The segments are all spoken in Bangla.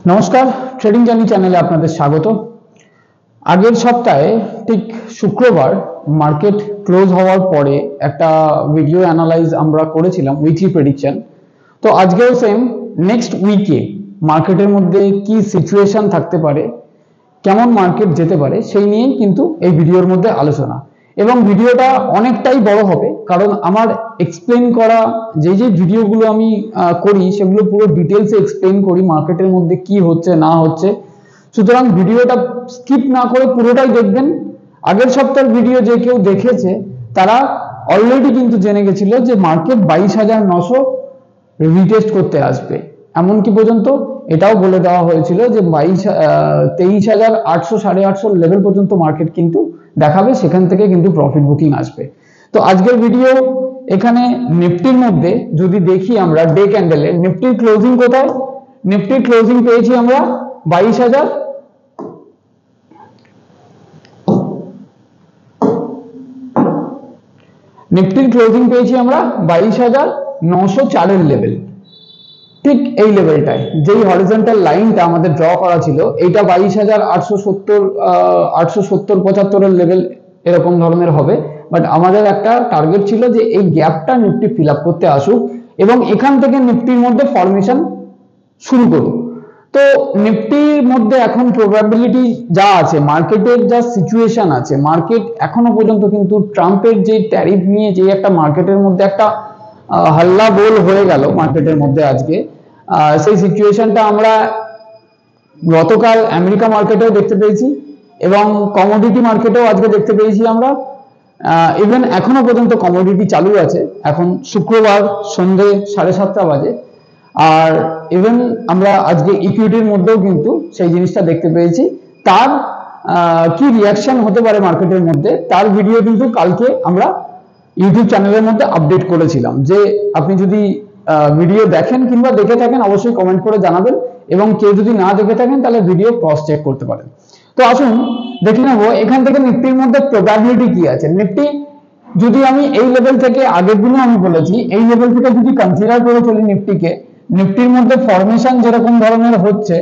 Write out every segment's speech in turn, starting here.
নমস্কার, ট্রেডিং জার্নি চ্যানেলে আপনাদের স্বাগত। আগের সপ্তাহে ঠিক শুক্রবার মার্কেট ক্লোজ হওয়ার পরে একটা ভিডিও অ্যানালাইজ আমরা করেছিলাম, উইকলি প্রেডিকশন। তো আজকেও সেম, নেক্সট উইকে মার্কেটের মধ্যে কি সিচুয়েশন থাকতে পারে, কেমন মার্কেট যেতে পারে, সেই নিয়েই কিন্তু এই ভিডিওর মধ্যে আলোচনা। এবং ভিডিওটা অনেকটাই বড় হবে, কারণ আমার এক্সপ্লেন করা যে ভিডিওগুলো আমি করি সেগুলো পুরো ডিটেলসে এক্সপ্লেন করি মার্কেটের মধ্যে কি হচ্ছে না হচ্ছে। সুতরাং ভিডিওটা স্কিপ না করে পুরোটাই দেখবেন। আগের সপ্তাহের ভিডিও যে কেউ দেখেছে তারা অলরেডি কিন্তু জেনে গেছিল যে মার্কেট 22,900 রিটেস্ট করতে আসবে। এমনকি পর্যন্ত এটাও বলে দেওয়া হয়েছিল যে 23,800 850 লেভেল পর্যন্ত মার্কেট কিন্তু দেখাবে, সেখান থেকে কিন্তু প্রফিট বুকিং আসবে। তো আজকের ভিডিও এখানে নিফটির মধ্যে যদি দেখি আমরা ডে ক্যান্ডেলে নিফটির ক্লোজিং কোথায়, নিফটির ক্লোজিং পেয়েছি আমরা 22,000 নিফটির ক্লোজিং পেয়েছি আমরা 22,904 এর লেভেল। ঠিক এই লেভেলটায় যেই হরিজন্টাল লাইনটা আমাদের ড্র করা ছিল, এইটা 22,870 870-75 এর লেভেল এরকম ধরনের হবে। বাট আমাদের একটা টার্গেট ছিল যে এই গ্যাপটা নিফটি ফিল আপ করতে আসুক এবং এখান থেকে নিফটির মধ্যে ফরমেশন শুরু করুক। তো নিফটির মধ্যে এখন প্রবাবিলিটি যা আছে, মার্কেটের যা সিচুয়েশন আছে, মার্কেট এখনো পর্যন্ত কিন্তু ট্রাম্পের যে ট্যারিফ নিয়ে যে একটা মার্কেটের মধ্যে একটা হাল্লা বোল হয়ে গেল মার্কেটের মধ্যে আজকে, সেই সিচুয়েশনটা আমরা গতকাল আমেরিকা মার্কেটেও দেখতে পেয়েছি এবং কমোডিটি মার্কেটেও আজকে দেখতে পেয়েছি আমরা। ইভেন এখনো পর্যন্ত কমোডিটি চালু আছে, এখন শুক্রবার সন্ধে 7:30 বাজে। আর ইভেন আমরা আজকে ইকুইটির মধ্যেও কিন্তু সেই জিনিসটা দেখতে পেয়েছি। তার কি রিয়াকশন হতে পারে মার্কেটের মধ্যে, তার ভিডিও কিন্তু কালকে আমরা ইউটিউব চ্যানেলের মধ্যে আপডেট করেছিলাম। যে আপনি যদি ভিডিও দেখেন কিংবা দেখে থাকেন অবশ্যই কমেন্ট করে জানাবেন, এবং কেউ যদি না দেখে থাকেন তাহলে ভিডিও ক্রস চেক করতে পারেন। তো আসুন দেখে নেবো এখান থেকে নিফটির মধ্যে প্রবাবিলিটি কি আছে। নিফটি যদি আমি এই লেভেল থেকে, আগের দিনে আমি বলেছি এই লেভেল থেকে যদি কনসিডার করে চলি নিফটিকে, নিফটির মধ্যে ফরমেশন যেরকম ধরনের হচ্ছে,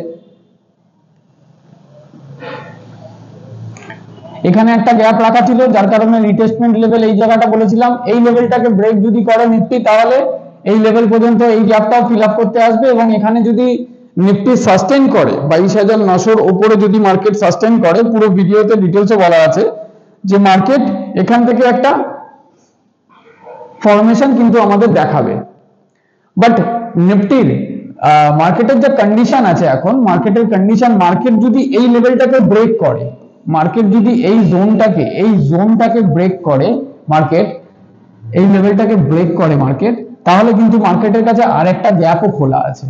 এখানে একটা গ্যাপ রাখা ছিল যার কারণে রিটেস্টমেন্ট লেভেল এই জায়গাটা বলেছিলাম, এই লেভেলটাকে ব্রেক যদি করে নিফটি তাহলে এই লেভেল পর্যন্ত এই গ্যাপটাও ফিল আপ করতে আসবে। এবং এখানে যদি নিফটি সাস্টেইন করে 22,900 উপরে যদি মার্কেট সাস্টেইন করে, পুরো ভিডিওতে ডিটেলসে বলা আছে যে মার্কেট এখান থেকে একটা ফরমেশন কিন্তু আমাদের দেখাবে। বাট নিফটির মার্কেটের যে কন্ডিশন আছে এখন, মার্কেটের কন্ডিশন, মার্কেট যদি এই লেভেলটাকে ব্রেক করে, মার্কেট যদি এই জোনটাকে ব্রেক করে, মার্কেট এই লেভেলটাকে ব্রেক করে মার্কেট, তাহলে কিন্তু মার্কেটের কাছে আরেকটা গ্যাপও খোলা আছে।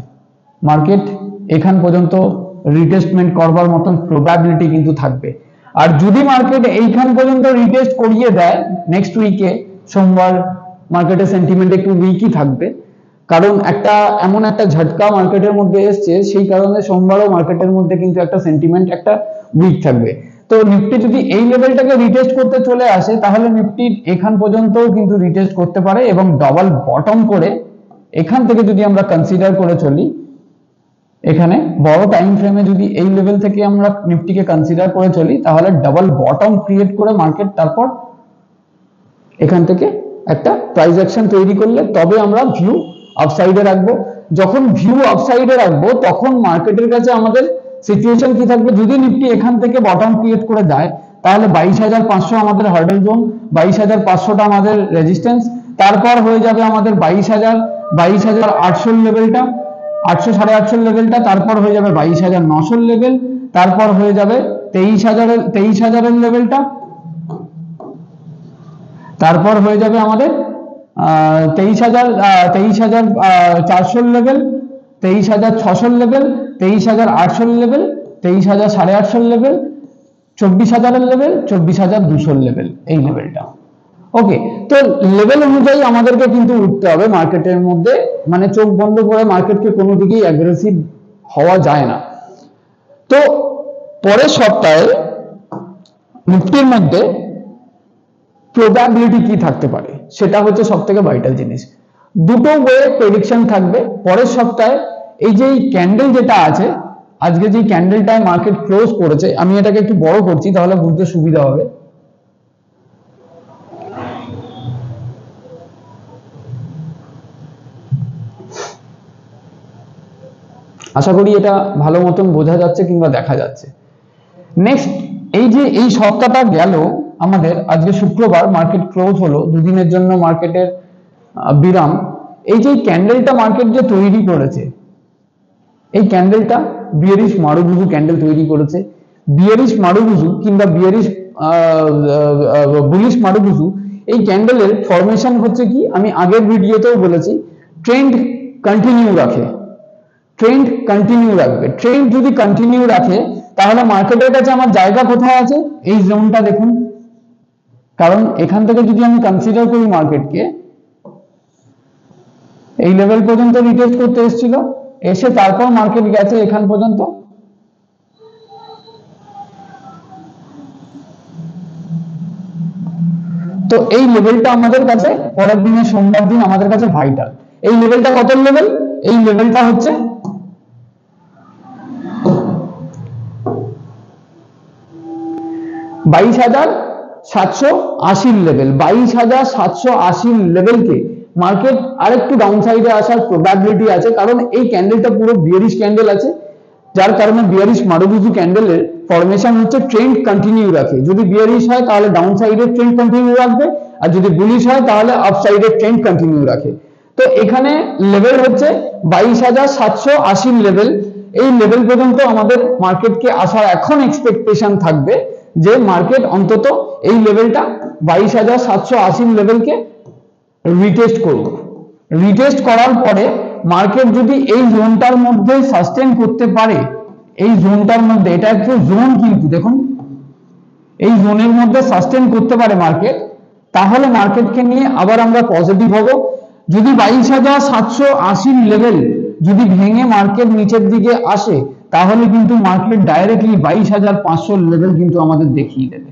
মার্কেট এখান পর্যন্ত রিটেস্টমেন্ট করবার মতন প্রবাবিলিটি কিন্তু থাকবে। আর যদি মার্কেট এইখান পর্যন্ত রিটেস্ট করিয়ে দেয়, নেক্সট উইকে সোমবার মার্কেটের সেন্টিমেন্ট একটু উইকই থাকবে, কারণ একটা এমন একটা ঝটকা মার্কেটের মধ্যে এসছে, সেই কারণে সোমবারও মার্কেটের মধ্যে কিন্তু একটা সেন্টিমেন্ট একটা উইক থাকবে। তো নিফটি যদি এই লেভেলটাকে রিটেস্ট করতে চলে আসে, তাহলে নিফটি এখান পর্যন্তও কিন্তু রিটেস্ট করতে পারে এবং ডাবল বটম করে এখান থেকে যদি আমরা কনসিডার করে চলি, এখানে বড় টাইম ফ্রেমে যদি এই লেভেল থেকে আমরা নিফটিকে কনসিডার করে চলি, তাহলে ডাবল বটম ক্রিয়েট করে মার্কেট তারপর এখান থেকে একটা প্রাইস অ্যাকশন তৈরি করলে তবে আমরা ভিউ আপসাইডে রাখবো। যখন ভিউ আপসাইডে রাখবো তখন মার্কেটের কাছে আমাদের সিচুয়েশন কি থাকবে, যদি নিফটি এখান থেকে বটম ক্রিয়েট করে দেয় তাহলে 22,500 আমাদের হার্ডেল জোন, 22,500টা আমাদের রেজিস্ট্যান্স, তারপর হয়ে যাবে আমাদের 22,800 লেভেলটা, 800 850 লেভেলটা, তারপর হয়ে যাবে 22,900 লেভেল, তারপর হয়ে যাবে 23,000 এর লেভেলটা, তারপর হয়ে যাবে আমাদের 23,400 level, 23,600 level, 23,800 level, 23,850 level, 24,000 level, 24,200 level, এই লেভেলটা। ওকে, তো লেভেল অনুযায়ী আমাদেরকে কিন্তু উঠতে হবে মার্কেটের মধ্যে, মানে চোখ বন্ধ করে মার্কেটকে কোনো দিকেই অ্যাগ্রেসিভ হওয়া যায় না। তো পরের সপ্তাহে নিফটির মধ্যে প্রবাবিলিটি কি থাকতে পারে, সেটা হচ্ছে সবথেকে ভাইটাল জিনিস। দুটো ওয়ে প্রেডিকশন থাকবে পরের সপ্তাহে। এই যে ক্যান্ডেল যেটা আছে, আজকে যে ক্যান্ডেলটায় মার্কেট ক্লোজ করেছে, আমি এটাকে একটু বড় করছি তাহলে বুঝতে সুবিধা হবে। আশা করি এটা ভালো মতন বোঝা যাচ্ছে কিংবা দেখা যাচ্ছে। নেক্সট, এই যে এই সপ্তাহটা গেল আমাদের, আজকে শুক্রবার মার্কেট ক্লোজ হলো, দুদিনের জন্য মার্কেটের বিরাম। এই যে ক্যান্ডেলটা মার্কেট যে তৈরি করেছে, এই ক্যান্ডেলটা বিয়ারিশ মারুবুজু ক্যান্ডেল তৈরি করেছে। বিয়ারিশ মারুবুজু কিংবা বিয়ারিশ বুলিশ মারুবুজু, এই ক্যান্ডেলের ফরমেশন হচ্ছে কি, আমি আগের ভিডিওতেও বলেছি, ট্রেন্ড কন্টিনিউ রাখে, ট্রেন্ড কন্টিনিউ রাখবে। ট্রেন্ড যদি কন্টিনিউ রাখে তাহলে মার্কেটের কাছে আমার জায়গা কোথায় আছে, এই জোনটা দেখুন। কারণ এখান থেকে যদি আমি কনসিডার করি মার্কেটকে, এই লেভেল পর্যন্ত রিটেস্ট করতে এসেছিল, এসে তারপর মার্কেট গেছে এখান পর্যন্ত। তো এই লেভেলটা আমাদের কাছে পরের দিনের সোমবার দিন আমাদের কাছে ভাইটাল। এই লেভেলটা কত লেভেল, এই লেভেলটা হচ্ছে 22,780 লেভেল। 22,780 লেভেলকে মার্কেট আরেকটু ডাউন সাইডে আসার প্রবাবিলিটি আছে, কারণ এই ক্যান্ডেলটা পুরো বিয়ারিশ ক্যান্ডেল আছে, যার কারণে বিয়ারিশ মারুবুজু ক্যান্ডেলের ফরমেশন হচ্ছে ট্রেন্ড কন্টিনিউ রাখে। যদি বিয়ারিশ হয় তাহলে ডাউন সাইডে ট্রেন্ড কন্টিনিউ রাখবে, আর যদি বুলিশ হয় তাহলে আপ সাইডে ট্রেন্ড কন্টিনিউ রাখে। তো এখানে লেভেল হচ্ছে 22,780 লেভেল। এই লেভেল পর্যন্ত আমাদের মার্কেটকে আসার এখন এক্সপেকটেশন থাকবে যে মার্কেট অন্তত এই লেভেলটা 22,780 লেভেলকে রিটেস্ট করুক। রিটেস্ট করার পরে মার্কেট যদি এই জোনটার মধ্যে সাস্টেন করতে পারে, এই জোনটার মধ্যে, এটা একটু জোন কিন্তু দেখুন, এই জোনের মধ্যে সাস্টেন করতে পারে মার্কেট, তাহলে মার্কেটকে নিয়ে আবার আমরা পজিটিভ হব। যদি 22,780 লেভেল যদি ভেঙে মার্কেট নিচের দিকে আসে, তাহলে কিন্তু মার্কেট ডাইরেক্টলি 22,500 লেভেল কিন্তু আমাদের দেখিয়ে দেবে,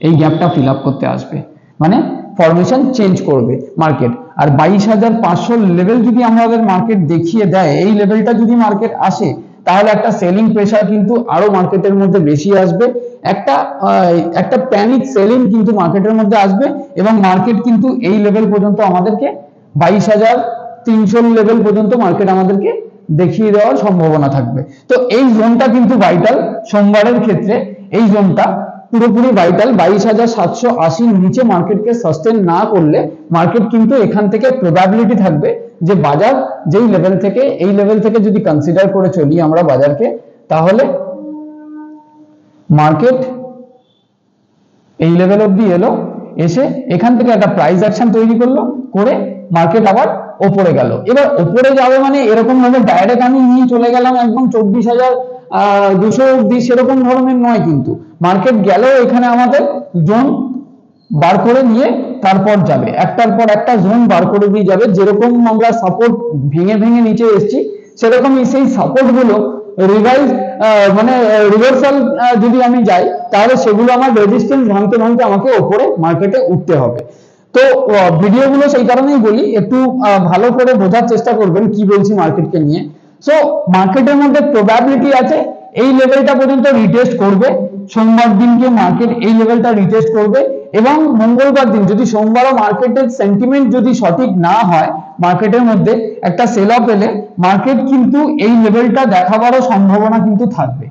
এই গ্যাপটা ফিল আপ করতে আসবে, মানে ফরমেশন চেঞ্জ করবে মার্কেট। আর 22,500 লেভেল যদি আমাদের মার্কেট দেখিয়ে দেয়, এই লেভেলটা যদি মার্কেট আসে, তাহলে একটা সেলিং প্রেসার কিন্তু আরো মার্কেটের মধ্যে বেশি আসবে, একটা প্যানিক সেলিং কিন্তু মার্কেটের মধ্যে আসবে, এবং মার্কেট কিন্তু এই লেভেল পর্যন্ত আমাদেরকে 22,300 লেভেল পর্যন্ত মার্কেট আমাদেরকে দেখিয়ে দেওয়ার সম্ভাবনা থাকবে। তো এই জোনটা কিন্তু ভাইটাল, সোমবারের ক্ষেত্রে এই জোনটা পুরোপুরি ভাইটাল। 22,780 নিচে মার্কেটকে সাস্টেন না করলে মার্কেট কিন্তু এখান থেকে প্রবাবিলিটি থাকবে যে বাজার যেই লেভেল থেকে, এই লেভেল থেকে যদি কনসিডার করে চলি আমরা বাজারকে, তাহলে মার্কেট এই লেভেল অবধি এলো, এসে এখান থেকে একটা প্রাইস অ্যাকশন তৈরি করলো, করে মার্কেট আবার ওপরে গেল। এবার ওপরে যাবে মানে এরকম ভাবে ডাইরেক্ট আমি নিয়ে চলে গেলাম একদম 24,200 অবধি, সেরকম ধরনের নয়, কিন্তু মার্কেট গেলেও এখানে আমাদের জোন বার করে নিয়ে তারপর যাবে, একটার পর একটা জোন বার করে দিয়ে যাবে। যেরকম আমরা সাপোর্ট ভেঙে ভেঙে নিচে এসেছি, সেরকমই সেই সাপোর্ট গুলো রিভাইজ মানে রিভার্সাল যদি আমি যাই, তাহলে সেগুলো আমার রেজিস্ট্যান্স ভাঙতে ভাঙতে আমাকে ওপরে মার্কেটে উঠতে হবে। তো ভিডিওগুলো সেই কারণেই বলি, একটু ভালো করে বোঝার চেষ্টা করবেন কি বলছি মার্কেটকে নিয়ে। সো মার্কেটের মধ্যে প্রবাবিলিটি আছে এই লেভেলটা পর্যন্ত রিটেস্ট করবে, সোমবার দিনকে মার্কেট এই লেভেলটা রিটেস্ট করবে, এবং মঙ্গলবার দিন যদি সোমবারও মার্কেটের সেন্টিমেন্ট যদি সঠিক না হয়, মার্কেটের মধ্যে একটা সেল অফ এলে মার্কেট কিন্তু এই লেভেলটা দেখাবারও সম্ভাবনা কিন্তু থাকবে,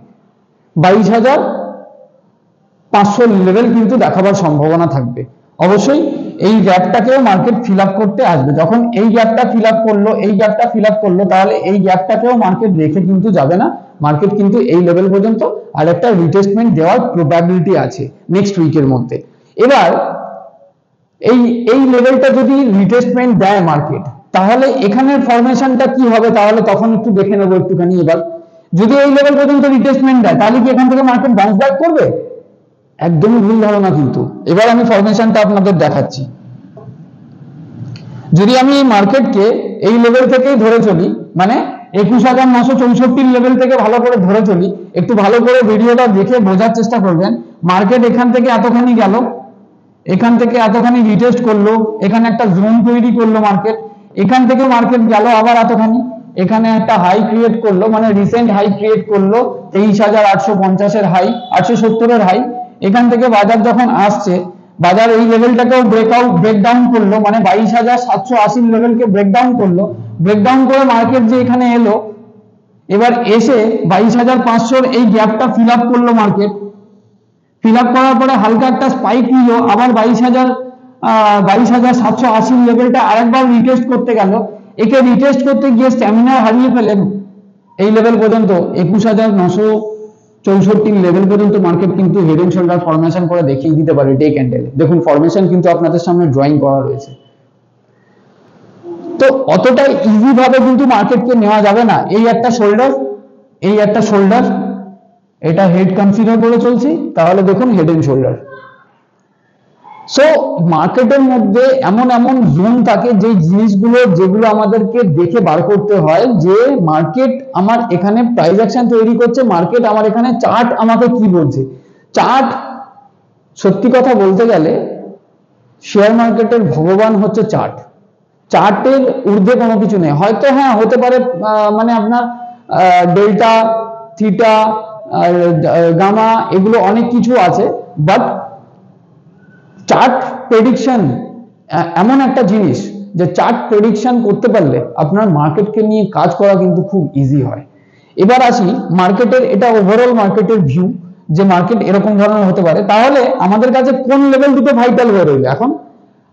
22,500 লেভেল কিন্তু দেখাবার সম্ভাবনা থাকবে। অবশ্যই এই গ্যাপটাকেও মার্কেট ফিল আপ করতে আসবে। যখন এই গ্যাপটা ফিল আপ করলো, এই গ্যাপটা ফিল আপ করলো, তাহলে এই গ্যাপটাকেও মার্কেট রেখে কিন্তু যাবে না, মার্কেট কিন্তু এই লেভেল পর্যন্ত আর একটা রিটেস্টমেন্ট দেওয়ার প্রবাবিলিটি আছে নেক্সট উইকের মধ্যে। এবার এই লেভেলটা যদি রিটেস্টমেন্ট দেয় মার্কেট, তাহলে এখানের ফরমেশনটা কি হবে, তাহলে তখন একটু দেখে নেবো একটুখানি। এবার যদি এই লেভেল পর্যন্ত রিটেস্টমেন্ট দেয়, তাহলে কি এখান থেকে মার্কেট বাউন্স ব্যাক করবে? একদমই ভুল ধারণা কিন্তু। এবার আমি ফরমেশনটা আপনাদের দেখাচ্ছি। যদি আমি এই মার্কেটকে এই লেভেল থেকেই ধরে চলি, মানে 21,964 লেভেল থেকে ভালো করে ধরে চলি, একটু ভালো করে ভিডিওটা দেখে বোঝার চেষ্টা করবেন। মার্কেট এখান থেকে এতখানি গেল, এখান থেকে এতখানি রিটেস্ট করলো, এখানে একটা জোন তৈরি করলো মার্কেট, এখান থেকে মার্কেট গেল আবার এতখানি, এখানে একটা হাই ক্রিয়েট করলো, মানে রিসেন্ট হাই ক্রিয়েট করলো 23,850 এর হাই, 870 এর হাই। এখান থেকে বাজার যখন আসছে, বাজার এই লেভেলটাকেও ব্রেকডাউন করলো, মানে 22,780 লেভেলকে ব্রেকডাউন করলো। ব্রেকডাউন করে মার্কেট যে এখানে এলো, এবার এসে 22,500 এই গ্যাপটা ফিল আপ করলো মার্কেট। ফিল আপ করার পরে হালকা একটা স্পাইক নিল, আবার 22,780 লেভেলটা আরেকবার রিটেস্ট করতে গেল। একে রিটেস্ট করতে গিয়ে স্ট্যামিনা হারিয়ে ফেলেন এই লেভেল পর্যন্ত 21,964 লেভেল পর্যন্ত মার্কেট কিন্তু হেড এন্ড শোল্ডার ফরমেশন করে দেখিয়ে দিতে পারে ডে ক্যান্ডেলে। দেখুন ফরমেশন কিন্তু আপনাদের সামনে ড্রয়িং করা রয়েছে। তো অতটা ইজি ভাবে কিন্তু মার্কেটকে নেওয়া যাবে না। এই একটা শোল্ডার, এই একটা শোল্ডার, এটা হেড কনসিডার করে চলছি, তাহলে দেখুন হেড এন্ড শোল্ডার। সো মার্কেটের মধ্যে এমন এমন জোন থাকে যে জিনিসগুলো, যেগুলো আমাদেরকে দেখে বার করতে হয় যে মার্কেট আমার এখানে প্রাইস অ্যাকশন তৈরি করছে, মার্কেট আমার এখানে চার্ট আমাকে কি বলছে। চার্ট, সত্যি কথা বলতে গেলে শেয়ার মার্কেটের ভগবান হচ্ছে চার্ট। চার্টের ঊর্ধ্বে কোনো কিছু নেই। হয়তো হ্যাঁ হতে পারে মানে আপনার ডেল্টা, থিটা, গামা, এগুলো অনেক কিছু আছে, বাট চার্ট প্রেডিকশন এমন একটা জিনিস যে চার্ট প্রেডিকশন করতে পারলে আপনার মার্কেটকে নিয়ে কাজ করা কিন্তু খুব ইজি হয়। এবার আসি মার্কেটের, এটা ওভারঅল মার্কেটের ভিউ যে মার্কেট এরকম ধরনের হতে পারে। তাহলে আমাদের কাছে কোন লেভেল দুটো ভাইটাল হয়ে রইল এখন?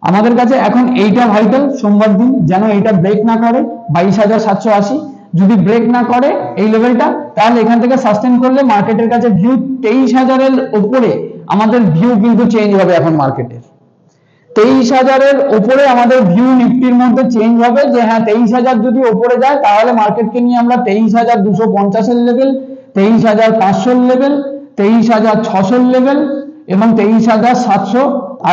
আমাদের কাছে এখন এইটা ভাইটাল, সোমবার দিন যেন এইটা ব্রেক না করে 22,780। যদি ব্রেক না করে এই লেভেলটা, তাহলে এখান থেকে সাস্টেন করলে মার্কেটের কাছে ভিউ 23,000 এর উপরে আমাদের ভিউ কিন্তু চেঞ্জ হবে এখন মার্কেটের। 23,000 এর উপরে আমাদের ভিউ নিফটির মধ্যে চেঞ্জ হবে যে হ্যাঁ 23,000 যদি উপরে যায় তাহলে মার্কেটকে নিয়ে আমরা 23,250 এর লেভেল, 23,500 লেভেল, 23,600 লেভেল এবং 23,700,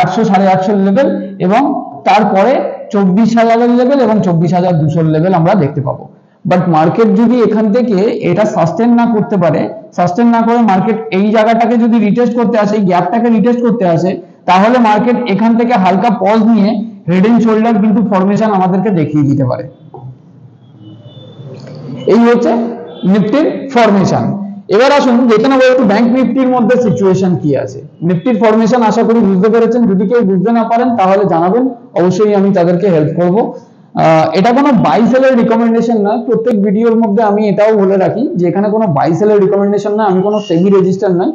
800, 850 লেভেল এবং তারপরে 24,000 এর লেভেল এবং 24,200 লেভেল আমরা দেখতে পাবো। বাট মার্কেট যদি এখান থেকে এটা সাস্টেন না করতে পারে, সাস্টেন না করে মার্কেট এই জায়গাটাকে যদি রিটেস্ট করতে আসে, এই গ্যাপটাকে রিটেস্ট করতে আসে, তাহলে মার্কেট এখান থেকে হালকা পজ নিয়ে হেড এন্ড শোল্ডার কিন্তু ফরমেশন আমাদেরকে দেখিয়ে দিতে পারে। এই হচ্ছে নিফটির ফরমেশন। এবার আসুন দেখে নেবো একটু ব্যাংক নিফটির মধ্যে সিচুয়েশন কি আছে। নিফটির ফরমেশন আশা করি বুঝতে পেরেছেন। যদি কেউ বুঝতে না পারেন তাহলে জানাবেন, অবশ্যই আমি তাদেরকে হেল্প করব। এটা কোনো বাই সেলের রিকমেন্ডেশন নয়, প্রত্যেক ভিডিওর মধ্যে আমি এটাও বলে রাখি যে এখানে কোনো বাই সেলের রিকমেন্ডেশন নয়, আমি কোনো সেবি রেজিস্টার নয়,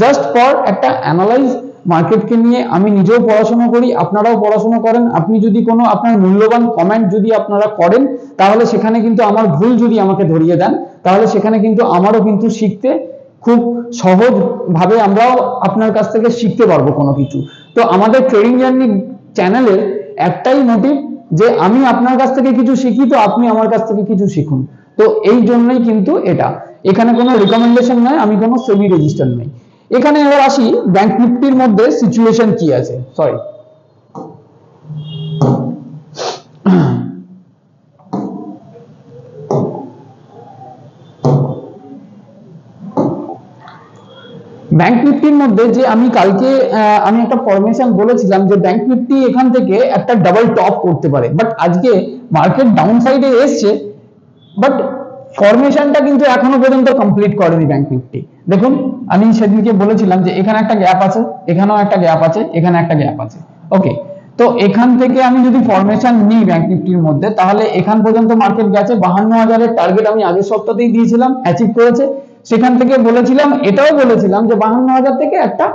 জাস্ট ফর একটা অ্যানালাইজ মার্কেটকে নিয়ে আমি নিজেও পড়াশোনা করি, আপনারাও পড়াশোনা করেন। আপনি যদি কোনো আপনার মূল্যবান কমেন্ট যদি আপনারা করেন, তাহলে সেখানে কিন্তু আমার ভুল যদি আমাকে ধরিয়ে দেন, তাহলে সেখানে কিন্তু আমারও কিন্তু শিখতে খুব সহজ ভাবে আমরাও আপনার কাছ থেকে শিখতে পারবো কোনো কিছু। তো আমাদের ট্রেডিং জার্নি চ্যানেলের একটাই মোটিভ যে আমি আপনার কাছ থেকে কিছু শিখি, তো আপনি আমার কাছ থেকে কিছু শিখুন। তো এই জন্যই কিন্তু এটা, এখানে কোনো রিকমেন্ডেশন নয়, আমি কোনো সেবি রেজিস্টার নই। এখানে এবার আসি ব্যাংক নিফটির মধ্যে সিচুয়েশন কি আছে। সরি, ব্যাংক নিফটির মধ্যে যে আমি কালকে আমি একটা ফরমেশন বলেছিলাম যে ব্যাংক নিফটি এখান থেকে একটা ডাবল টপ করতে পারে, বাট আজকে মার্কেট ডাউন সাইডে এসছে, বাট ফরমেশনটা কিন্তু এখনো পর্যন্ত কমপ্লিট করেনি ব্যাংক নিফটি। দেখুন আমি সেদিনকে বলেছিলাম যে এখানে একটা গ্যাপ আছে, এখানেও একটা গ্যাপ আছে, এখানে একটা গ্যাপ আছে। ওকে, তো এখান থেকে আমি যদি ফরমেশন নিই ব্যাংক নিফটির মধ্যে, তাহলে এখান পর্যন্ত মার্কেট গেছে। 52,000 এর টার্গেট আমি আগের সপ্তাহেই দিয়েছিলাম, অ্যাচিভ করেছে। সেখান থেকে বলেছিলাম, এটাও বলেছিলাম যে 52,000 থেকে একটা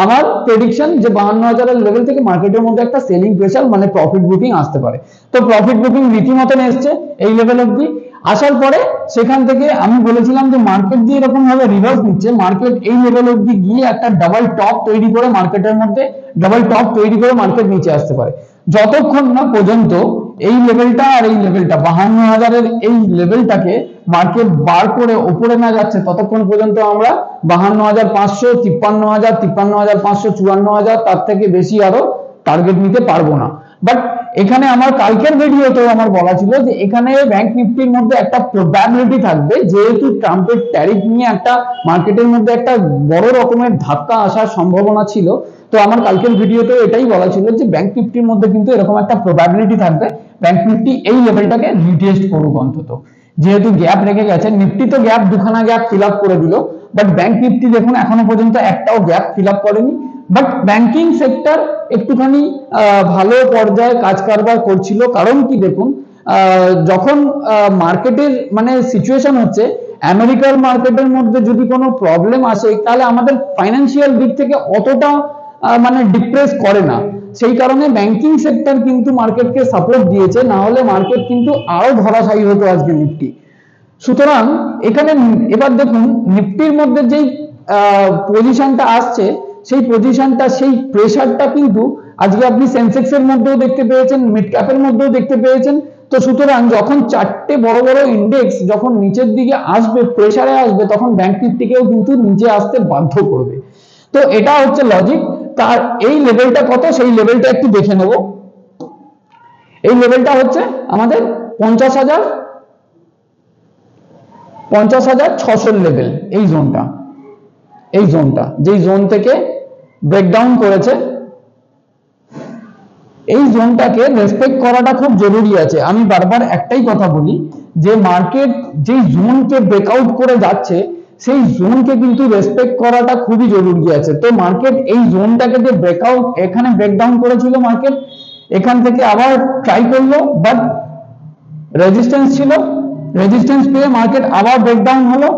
আমার প্রেডিকশন যে 52,000 এর লেভেল থেকে মার্কেটের মধ্যে একটা সেলিং প্রেসার মানে প্রফিট বুকিং আসতে পারে। তো প্রফিট বুকিং রীতিমতন এসছে এই লেভেল অবধি। আসার পরে সেখান থেকে আমি বলেছিলাম যে মার্কেট যে এরকম ভাবে রিভার্স নিচ্ছে, মার্কেট এই লেভেল অবধি গিয়ে একটা ডাবল টপ তৈরি করে মার্কেটের মধ্যে ডাবল টপ তৈরি করে মার্কেট নিচে আসতে পারে। যতক্ষণ না পর্যন্ত এই লেভেলটা আর এই লেভেলটা 52,000 এর এই লেভেলটাকে মার্কেট বার করে উপরে না যাচ্ছে, ততক্ষণ পর্যন্ত আমরা 52,500, 53,000, 53,500, 54,000 তার থেকে বেশি আরো টার্গেট নিতে পারবো না। বাট এখানে আমার কালকের ভিডিওতেও আমার বলা ছিল যে এখানে ব্যাংক নিফটির মধ্যে একটা প্রবাবিলিটি থাকবে, যেহেতু ট্রাম্পের ট্যারিফ নিয়ে একটা মার্কেটের মধ্যে একটা বড় রকমের ধাক্কা আসার সম্ভাবনা ছিল। তো আমার কালকের ভিডিওতে এটাই বলা ছিল যে ব্যাংক নিফটির মধ্যে কিন্তু এরকম একটা প্রবাবিলিটি থাকবে, ব্যাংক নিফটি এই লেভেলটাকে রিটেস্ট করুক অন্তত। যেহেতু গ্যাপ রেখে গেছে, নিফটি তো গ্যাপ দুখানা গ্যাপ ফিল আপ করে দিল, বাট ব্যাংক নিফটি দেখুন এখনো পর্যন্ত একটাও গ্যাপ ফিল আপ করেনি। বাট ব্যাংকিং সেক্টর একটুখানি ভালো পর্যায়ে কাজ কারবার করছিল। কারণ কি দেখুন, যখন মার্কেটের মানে সিচুয়েশন হচ্ছে আমেরিকার মার্কেটের মধ্যে যদি কোনো প্রবলেম আসে তাহলে আমাদের ফাইন্যান্সিয়াল দিক থেকে অতটা মানে ডিপ্রেস করে না, সেই কারণে ব্যাংকিং সেক্টর কিন্তু মার্কেটকে সাপোর্ট দিয়েছে, না হলে মার্কেট কিন্তু আরো ধরাশায়ী হতো আজকে নিফটি। সুতরাং এখানে এবার দেখুন নিফটির মধ্যে যেই পজিশনটা আসছে, সেই পজিশনটা সেই প্রেসারটা কিন্তু আজকে আপনি সেন্সেক্স এর মধ্যেও দেখতে পেয়েছেন, মিড ক্যাপের মধ্যেও দেখতে পেয়েছেন। তো সুতরাং যখন চারটে বড় বড় ইন্ডেক্স যখন নিচের দিকে আসবে, প্রেসারে আসবে, তখন ব্যাংক নিফটিকেও কিন্তু নিচে আসতে বাধ্য করবে। তো এটা হচ্ছে লজিক। তার এই লেভেলটা কত, সেই লেভেলটা একটু দেখে নেব। এই লেভেলটা হচ্ছে আমাদের 50,600 লেভেল। এই জোনটা যেই জোন থেকে ব্রেকডাউন করেছে, এই জোনটাকে রেসপেক্ট করাটা খুব জরুরি আছে। আমি বারবার একটাই কথা বলি যে মার্কেট যেই জোনকে ব্রেকআউট করে যাচ্ছে, সেই জোনকে কিন্তু রেসপেক্ট করাটা খুবই জরুরি আছে। তো মার্কেট এই জোনটাকে যে ব্রেকআউট, এখানে ব্রেকডাউন করেছিল মার্কেট, এখান থেকে আবার ট্রাই করলো, বাট রেজিস্ট্যান্স ছিল, রেজিস্ট্যান্স পেয়ে মার্কেট আবার ব্রেকডাউন হলো।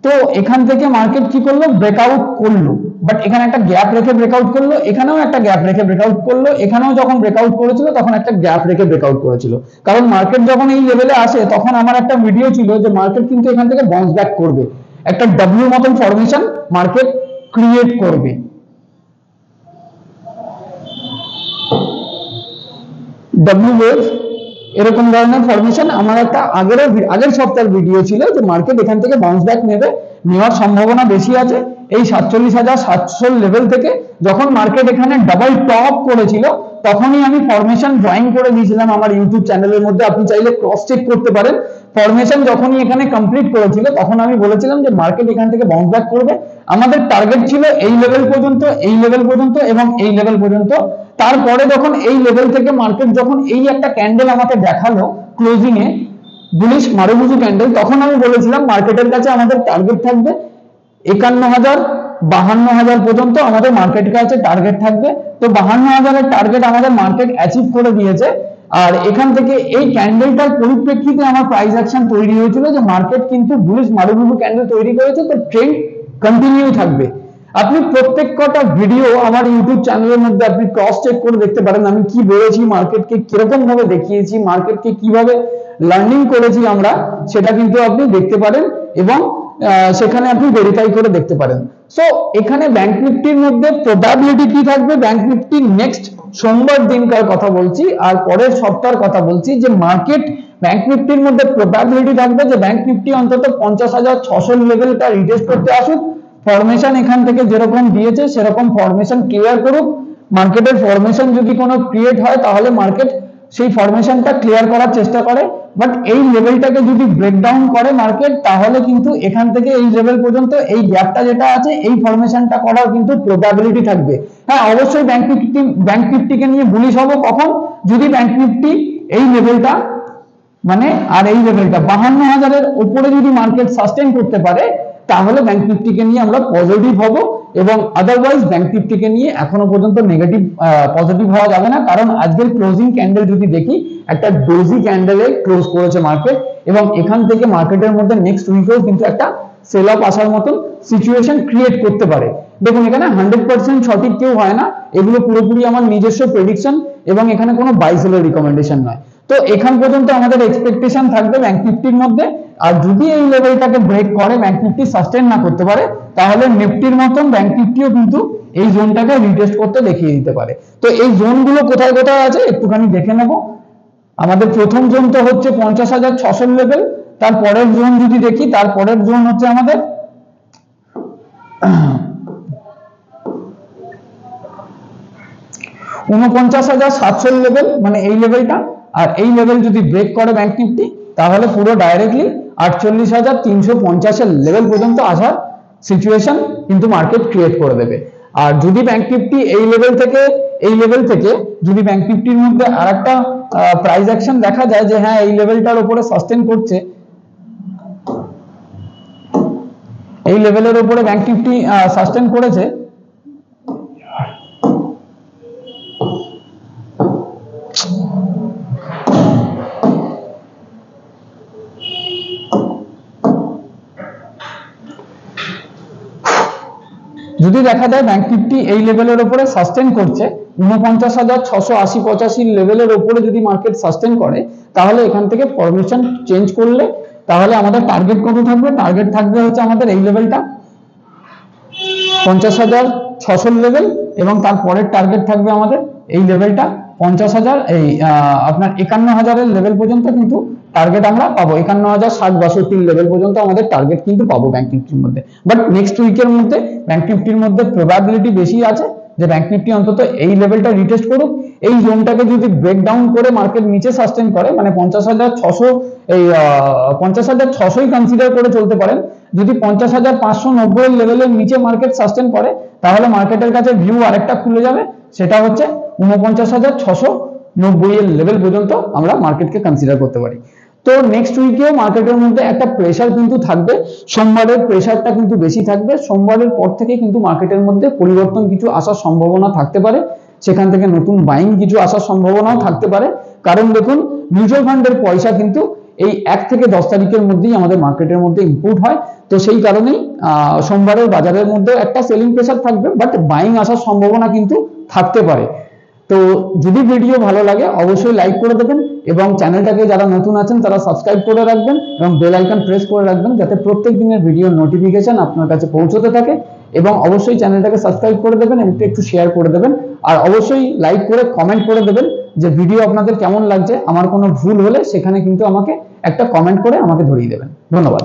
তো এখান থেকে মার্কেট কি করলো, ব্রেকআউট করলো, বাট এখানে একটা গ্যাপ রেখে ব্রেকআউট করলো, এখানেও একটা গ্যাপ রেখে ব্রেকআউট করলো, এখানেও যখন ব্রেকআউট করেছিল তখন একটা গ্যাপ রেখে ব্রেকআউট করেছিল। কারণ মার্কেট যখন এই লেভেলে আসে তখন আমার একটা ভিডিও ছিল যে মার্কেট কিন্তু এখান থেকে বাউন্স ব্যাক করবে, একটা ডব্লিউ মতন ফরমেশন মার্কেট ক্রিয়েট করবে। ডব্লিউ ওয়েভ এরকম ধরনের ফরমেশন আমার একটা আগের সপ্তাহের ভিডিও ছিল যে মার্কেট এখান থেকে বাউন্স ব্যাক নেওয়ার সম্ভাবনা বেশি আছে। এই 47,700 লেভেল থেকে যখন মার্কেট এখানে ডাবল টপ করেছিল তখনই আমি ফরমেশন ড্রয়িং করে দিয়েছিলাম আমার ইউটিউব চ্যানেলের মধ্যে, আপনি চাইলে ক্রস চেক করতে পারেন। ফরমেশন যখনই এখানে কমপ্লিট করেছিল তখন আমি বলেছিলাম যে মার্কেট এখান থেকে বাউন্স ব্যাক করবে। আমাদের টার্গেট ছিল এই লেভেল পর্যন্ত, এই লেভেল পর্যন্ত এবং এই লেভেল পর্যন্ত। তারপরে যখন এই লেভেল থেকে মার্কেট যখন এই একটা ক্যান্ডেল আমাকে দেখালো ক্লোজিং এ, বুলিশ মারুবুজু ক্যান্ডেল, তখন আমি বলেছিলাম মার্কেটের কাছে আমাদের টার্গেট থাকবে 51,000 52,000 পর্যন্ত আমাদের মার্কেটের কাছে টার্গেট থাকবে। তো 52,000 এর টার্গেট আমাদের মার্কেট অ্যাচিভ করে দিয়েছে। আর এখান থেকে এই ক্যান্ডেলটার পরিপ্রেক্ষিতে আমার প্রাইস অ্যাকশন তৈরি হয়েছিল যে মার্কেট কিন্তু বুলিশ মারুবুজু ক্যান্ডেল তৈরি করেছে, তো ট্রেন্ড কন্টিনিউ থাকবে। আপনি প্রত্যেক কটা ভিডিও আমার ইউটিউব চ্যানেলের মধ্যে আপনি ক্রস চেক করে দেখতে পারেন আমি কি বলেছি, মার্কেটকে কিরকম ভাবে দেখিয়েছি, মার্কেটকে কিভাবে লার্নিং করেছি আমরা, সেটা কিন্তু আপনি দেখতে পারেন এবং সেখানে আপনি ভেরিফাই করে দেখতে পারেন। সো এখানে ব্যাংক নিফটির মধ্যে প্রবাবিলিটি কি থাকবে, ব্যাংক নিফটি নেক্সট সোমবার দিনকার কথা বলছি আর পরের সপ্তাহের কথা বলছি, যে মার্কেট ব্যাংক নিফটির মধ্যে প্রবাবিলিটি থাকবে যে ব্যাংক নিফটি অন্তত 50,600 লেভেলটা রিটেস্ট করতে আসুক, ফরমেশন এখান থেকে যেরকম দিয়েছে সেরকম ফরমেশন ক্লিয়ার করুক। মার্কেটের ফরমেশন যদি কোনো ক্রিয়েট হয় তাহলে মার্কেট সেই ফরমেশনটা ক্লিয়ার করার চেষ্টা করে, বাট এই লেভেলটাকে যদি ব্রেকডাউন করে মার্কেট তাহলে কিন্তু এখান থেকে এই লেভেল পর্যন্ত এই গ্যাপটা যেটা আছে এই ফরমেশনটা করার কিন্তু প্রবাবিলিটি থাকবে। হ্যাঁ, অবশ্যই ব্যাংক নিফটিকে নিয়ে বুলিশ হবো কখন, যদি ব্যাংক নিফটি এই লেভেলটা মানে আর এই লেভেলটা 52,000 এর উপরে যদি মার্কেট সাস্টেইন করতে পারে তাহলে ব্যাংক নিফটিকে নিয়ে আমরা পজিটিভ হব, এবং আদারওয়াইজ ব্যাংক নিফটিকে নিয়ে এখনো পর্যন্ত নেগেটিভ পজিটিভ হওয়া যাবে না। কারণ আজকের ক্লোজিং ক্যান্ডেল যদি দেখি একটা ডোজি ক্যান্ডেলে ক্লোজ করেছে মার্কেট, এবং এখান থেকে মার্কেটের মধ্যে নেক্সট উইকেও কিন্তু একটা সেল অফ আসার মতন সিচুয়েশন ক্রিয়েট করতে পারে। দেখুন এখানে 100% সঠিক কেউ হয় না, এগুলো পুরোপুরি আমার নিজস্ব প্রেডিকশন এবং এখানে কোনো বাই সেলের রিকমেন্ডেশন নয়। তো এখান পর্যন্ত আমাদের এক্সপেকটেশন থাকবে ব্যাংক নিফটির মধ্যে, আর যদি এই লেভেলটাকে ব্রেক করে ব্যাংক নিফটি সাস্টেইন না করতে পারে তাহলে নিফটির মতন ব্যাংক নিফটিও কিন্তু এই জোনটাকে রিটেস্ট করতে দেখিয়ে দিতে পারে। তো এই জোনগুলো কোথায় কোথায় আছে একটুখানি দেখে নেব। আমাদের প্রথম জোন তো হচ্ছে 50,600 লেভেল, তারপরের জোন যদি দেখি তারপরের জোন হচ্ছে আমাদের 49,700 লেভেল, মানে এই লেভেলটা। আর এই লেভেল যদি ব্রেক করে ব্যাংক নিফটি তাহলে পুরো ডাইরেক্টলি 48,350 এর লেভেল পর্যন্ত আসার সিচুয়েশন কিন্তু মার্কেট ক্রিয়েট করে দেবে। আর যদি ব্যাংক নিফটি এই লেভেল থেকে যদি ব্যাংক নিফটির মধ্যে আরেকটা প্রাইস অ্যাকশন দেখা যায় যে হ্যাঁ এই লেভেলটার উপরে সাস্টেইন করছে, এই লেভেলের উপরে ব্যাংক নিফটি সাস্টেন করেছে। যদি দেখা যায় ব্যাংক নিফটি এই লেভেলের উপরে সাস্টেন করছে 49,680-85 লেভেলের উপরে যদি মার্কেট সাস্টেন করে, তাহলে এখান থেকে ফরমেশন চেঞ্জ করলে তাহলে আমাদের টার্গেট কত থাকবে? টার্গেট থাকবে হচ্ছে আমাদের এই লেভেলটা 50,600 লেভেল, এবং তারপরের টার্গেট থাকবে আমাদের এই লেভেলটা 50,000, এই আপনার 51,000 লেভেল পর্যন্ত কিন্তু টার্গেট আমরা পাবো। 51,060-62 লেভেল পর্যন্ত আমাদের টার্গেট কিন্তু পাবো ব্যাংক নিফটির মধ্যে। বাট নেক্সট উইকের মধ্যে ব্যাংক নিফটির মধ্যে প্রবাবিলিটি বেশি আছে যে ব্যাংক নিফটি অন্তত এই লেভেলটা রিটেস্ট করুক। এই জোনটাকে যদি ব্রেক ডাউন করে মার্কেট নিচে সাস্টেন করে, মানে 50,600, এই 50,600ই কনসিডার করে চলতে পারেন। যদি 50,590 লেভেলের নিচে মার্কেট সাস্টেন করে, তাহলে মার্কেটের কাছে ভিউ আরেকটা খুলে যাবে, সেটা হচ্ছে 49,690 লেভেল পর্যন্ত আমরা মার্কেটকে কনসিডার করতে পারি। তো নেক্সট উইকেও মার্কেটের মধ্যে একটা প্রেসার কিন্তু থাকবে, সোমবারের প্রেসারটা কিন্তু বেশি থাকবে। সোমবারের পর থেকে কিন্তু মার্কেটের মধ্যে পরিবর্তন কিছু আসার সম্ভাবনা থাকতে পারে, সেখান থেকে নতুন বাইং কিছু আসার সম্ভাবনাও থাকতে পারে। কারণ দেখুন, মিউচুয়াল ফান্ডের পয়সা কিন্তু এই 1 থেকে 10 তারিখের মধ্যেই আমাদের মার্কেটের মধ্যে ইনপুট হয়। তো সেই কারণেই সোমবারের বাজারের মধ্যে একটা সেলিং প্রেসার থাকবে, বাট বাইং আসার সম্ভাবনা কিন্তু থাকতে পারে। তো যদি ভিডিও ভালো লাগে অবশ্যই লাইক করে দেবেন, এবং চ্যানেলটাকে যারা নতুন আছেন তারা সাবস্ক্রাইব করে রাখবেন এবং বেল আইকন প্রেস করে রাখবেন, যাতে প্রত্যেক দিনের ভিডিও নোটিফিকেশন আপনার কাছে পৌঁছতে থাকে। এবং অবশ্যই চ্যানেলটাকে সাবস্ক্রাইব করে দেবেন এবং একটু শেয়ার করে দেবেন, আর অবশ্যই লাইক করে কমেন্ট করে দেবেন যে ভিডিও আপনাদের কেমন লাগছে। আমার কোনো ভুল হলে সেখানে কিন্তু আমাকে একটা কমেন্ট করে আমাকে ধরিয়ে দেবেন। ধন্যবাদ।